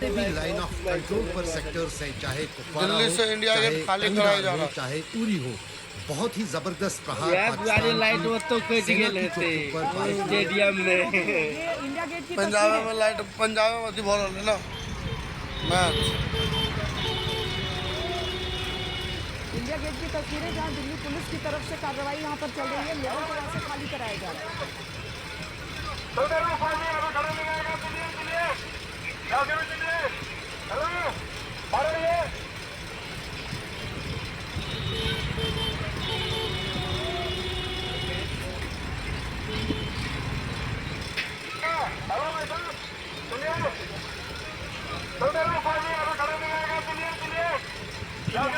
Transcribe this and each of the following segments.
जितने भी line of control पर सेक्टर्स हैं, चाहे कुपवाड़ा दिल्ली हो, से इंडिया चाहे गेट खाली कराया टंगदार जा हो, रहा है। चाहे उरी हो, बहुत ही जबरदस्त प्रहार यार तुम्हारी पाकिस्तान लाइट वो तो की कट सेना गए की थे चौकियों पर बारिश हुई। स्टेडियम में। ये इंडिया गेट की पंजाब तस्वीर में है। लाइट पंजाब में होती बहुत है ना मैच। इंडिया गेट की तस्वीरें जहां दिल्ली पुलिस की तरफ से कार्रवाई यहाँ पर चल रही है, लोगों को वहां से खाली कराया जा रहा है।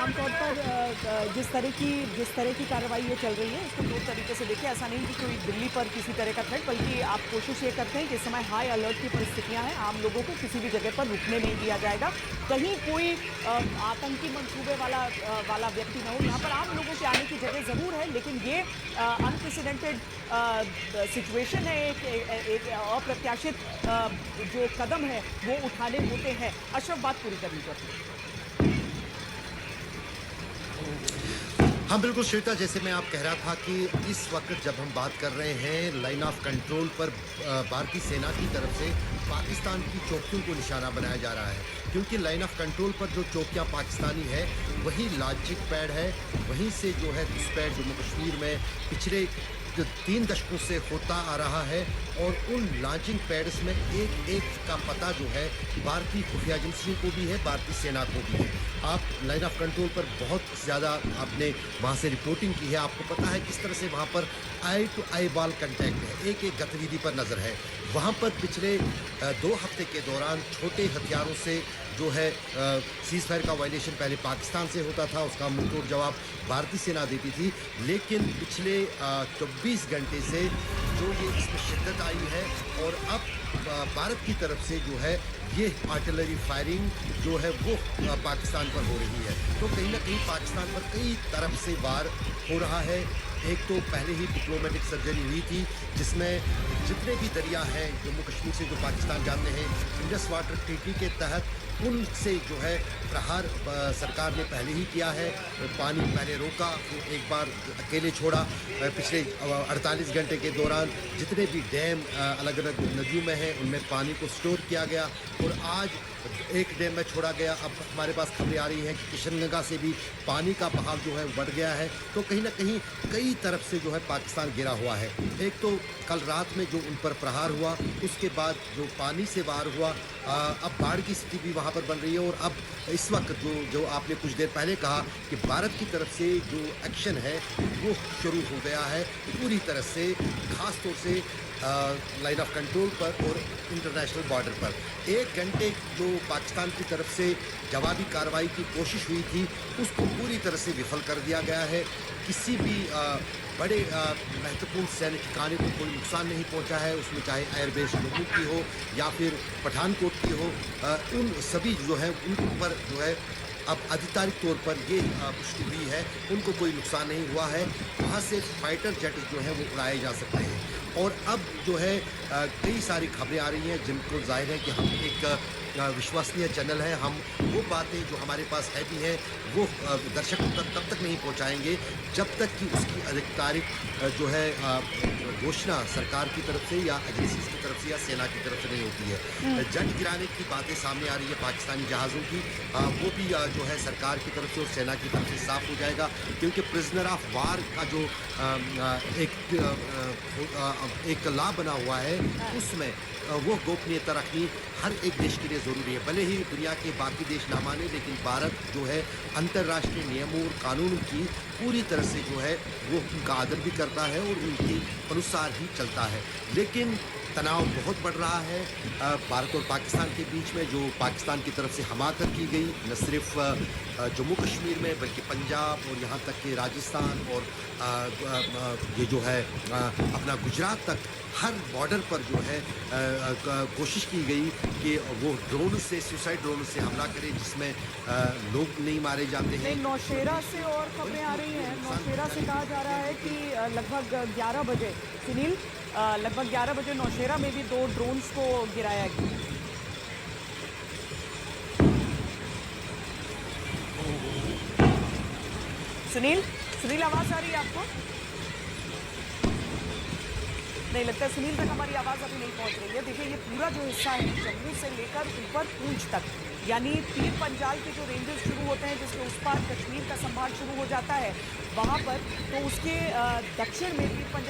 आमतौर पर जिस तरह की कार्रवाई ये चल रही है, इसको दो तरीके से देखिए। ऐसा नहीं कि कोई दिल्ली पर किसी तरह का थ्रेट, बल्कि आप कोशिश ये करते हैं कि इस समय हाई अलर्ट की परिस्थितियां हैं, आम लोगों को किसी भी जगह पर रुकने नहीं दिया जाएगा। कहीं कोई आतंकी मंसूबे वाला व्यक्ति न हो। यहाँ पर आम लोगों के आने की जगह ज़रूर है, लेकिन ये अनप्रेसिडेंटेड सिचुएशन है, एक अप्रत्याशित जो कदम है वो उठाने होते हैं। अशरफ, बात पूरी करनी चाहिए। हाँ बिल्कुल श्वेता, जैसे मैं आप कह रहा था कि इस वक्त जब हम बात कर रहे हैं लाइन ऑफ कंट्रोल पर भारतीय सेना की तरफ से पाकिस्तान की चौकियों को निशाना बनाया जा रहा है, क्योंकि लाइन ऑफ कंट्रोल पर जो चौकियाँ पाकिस्तानी है वही लांचिंग पैड है, वहीं से जो है घुसपैठ जम्मू कश्मीर में पिछले 3 दशकों से होता आ रहा है। और उन लॉन्चिंग पैड्स में एक एक का पता जो है भारतीय खुफिया एजेंसियों को भी है, भारतीय सेना को भी है। आप लाइन ऑफ कंट्रोल पर बहुत ज़्यादा आपने वहाँ से रिपोर्टिंग की है, आपको पता है किस तरह से वहाँ पर आई टू आई बॉल कंटैक्ट है, एक एक गतिविधि पर नज़र है। वहाँ पर पिछले 2 हफ्ते के दौरान छोटे हथियारों से जो है सीज़ फायर का वायलेशन पहले पाकिस्तान से होता था, उसका मुंहतोड़ जवाब भारतीय सेना देती थी, लेकिन पिछले 24 घंटे से जो ये इसमें शिद्दत आई है और अब भारत की तरफ से जो है ये आर्टिलरी फायरिंग जो है वो पाकिस्तान पर हो रही है। तो कहीं ना कहीं पाकिस्तान पर कई तरफ से वार हो रहा है। एक तो पहले ही डिप्लोमेटिक सर्जरी हुई थी, जिसमें जितने भी दरिया हैं जम्मू कश्मीर से जो पाकिस्तान जाते हैं इंडस वाटर ट्रीटी के तहत, उनसे जो है प्रहार सरकार ने पहले ही किया है। पानी पहले रोका, फिर एक बार अकेले छोड़ा। पिछले 48 घंटे के दौरान जितने भी डैम अलग अलग नदियों में हैं उनमें पानी को स्टोर किया गया और आज एक डैम में छोड़ा गया। अब हमारे पास खबरें आ रही हैं कि किशनगंगा से भी पानी का बहाव जो है बढ़ गया है। तो कहीं ना कहीं कई तरफ से जो है पाकिस्तान घिरा हुआ है। एक तो कल रात में जो उन पर प्रहार हुआ, उसके बाद जो पानी से वार हुआ, अब बाढ़ की स्थिति भी वहाँ पर बन रही है। और अब इस वक्त जो आपने कुछ देर पहले कहा कि भारत की तरफ से जो एक्शन है वो शुरू हो गया है पूरी तरह से, ख़ास तौर से लाइन ऑफ कंट्रोल पर और इंटरनेशनल बॉर्डर पर। 1 घंटे जो पाकिस्तान की तरफ से जवाबी कार्रवाई की कोशिश हुई थी उसको पूरी तरह से विफल कर दिया गया है। किसी भी बड़े महत्वपूर्ण सैन्य ठिकाने को कोई नुकसान नहीं पहुंचा है, उसमें चाहे एयरबेस जम्मू की हो या फिर पठानकोट की हो, उन सभी जो है उन पर जो है अब आधिकारिक तौर पर ये पुष्टि हुई है, उनको कोई नुकसान नहीं हुआ है। वहाँ से फाइटर जेट जो है वो उड़ाए जा सकते हैं। और अब जो है कई सारी खबरें आ रही हैं जिनको जाहिर है कि हम एक विश्वसनीय चैनल है, हम वो बातें जो हमारे पास है भी हैं वो दर्शकों तक तब तक नहीं पहुंचाएंगे जब तक कि उसकी आधिकारिक जो है घोषणा सरकार की तरफ से या एजेंसीज की तरफ से या सेना की तरफ से नहीं होती है। जट गिराने की बातें सामने आ रही है पाकिस्तानी जहाज़ों की, वो भी जो है सरकार की तरफ से और सेना की तरफ से साफ हो जाएगा, क्योंकि प्रिजनर ऑफ वार का जो एक लॉ बना हुआ है उसमें वो गोपनीयता रखनी हर एक देश के लिए ज़रूरी है। भले ही दुनिया के बाकी देश ना माने, लेकिन भारत जो है अंतर्राष्ट्रीय नियमों और कानूनों की पूरी तरह से जो है वो उनका आदर भी करता है और उनके अनुसार ही चलता है। लेकिन तनाव बहुत बढ़ रहा है भारत और पाकिस्तान के बीच में, जो पाकिस्तान की तरफ से हमाकत की गई न सिर्फ जम्मू कश्मीर में बल्कि पंजाब और यहाँ तक कि राजस्थान और ये जो है अपना गुजरात तक हर बॉर्डर पर जो है कोशिश की गई कि वो ड्रोन से, सुसाइड ड्रोन से हमला करे जिसमें लोग नहीं मारे जाते हैं। नौशेरा से और खबरें आ रही हैं। नौशेरा से कहा जा रहा है कि लगभग 11 बजे, सुनील, लगभग 11 बजे नौशेरा में भी 2 ड्रोन्स को गिराया गया। सुनील सुनील आवाज आ रही है आपको? नहीं लगता है सुनील तक हमारी आवाज अभी नहीं पहुंच रही है। देखिए ये पूरा जो हिस्सा है जम्मू से लेकर ऊपर पूंछ तक, यानी पीर पंजाल के जो रेंजेस शुरू होते हैं जिसके उस पार कश्मीर का संभाग शुरू हो जाता है वहां पर, तो उसके दक्षिण में पीर पंजाल